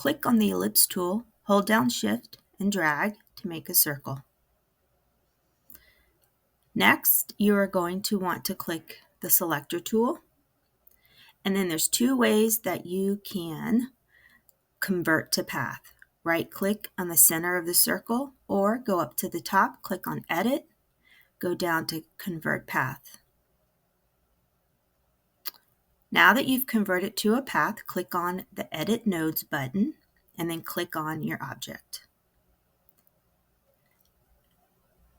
Click on the ellipse tool, hold down Shift, and drag to make a circle. Next, you are going to want to click the selector tool. And then there's two ways that you can convert to path. Right-click on the center of the circle, or go up to the top, click on Edit, go down to Convert Path. Now that you've converted to a path, click on the Edit Nodes button, and then click on your object.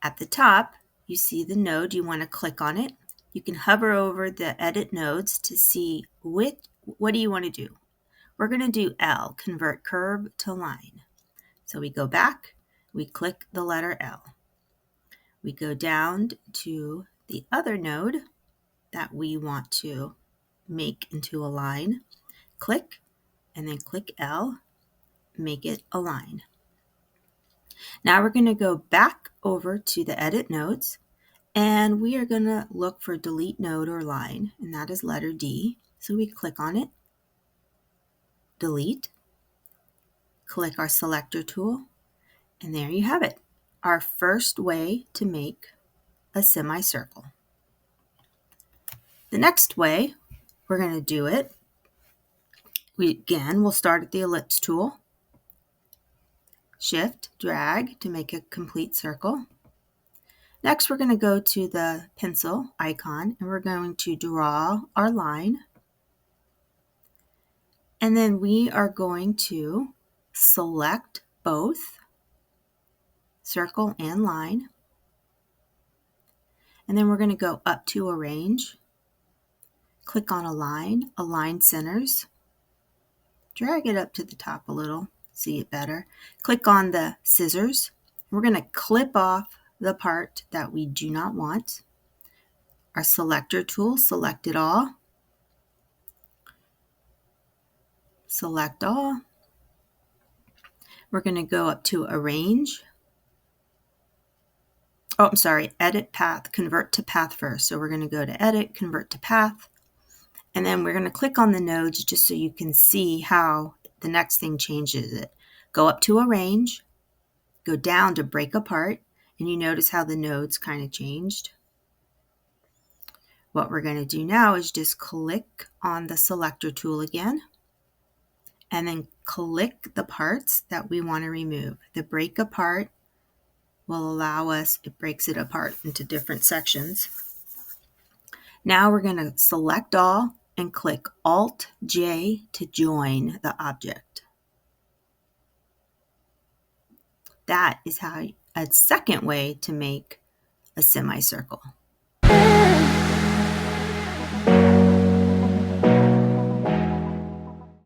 At the top, you see the node, you want to click on it. You can hover over the Edit Nodes to see what do you want to do. We're going to do L, Convert Curve to Line. So we go back, we click the letter L. We go down to the other node that we want to make into a line. Click, and then click L, make it a line. Now we're going to go back over to the Edit Nodes, and we are going to look for Delete Node or Line, and that is letter D. So we click on it, delete, click our selector tool, and there you have it, our first way to make a semicircle. The next way we're going to do it, we'll start at the ellipse tool, Shift, drag to make a complete circle. Next, we're going to go to the pencil icon, and we're going to draw our line. And then we are going to select both circle and line. And then we're going to go up to Arrange, click on Align Centers, drag it up to the top a little, see it better. Click on the scissors. We're going to clip off the part that we do not want. Our selector tool, select it all. Select all. We're going to go up to Arrange. Edit Path, Convert to Path first. So we're going to go to Edit, Convert to Path. And then we're going to click on the nodes just so you can see how the next thing changes it. Go up to Arrange, go down to Break Apart, and you notice how the nodes kind of changed. What we're going to do now is just click on the selector tool again, and then click the parts that we want to remove. The Break Apart will allow us, it breaks it apart into different sections. Now we're going to select all and click Alt-J to join the object. That is how a second way to make a semicircle.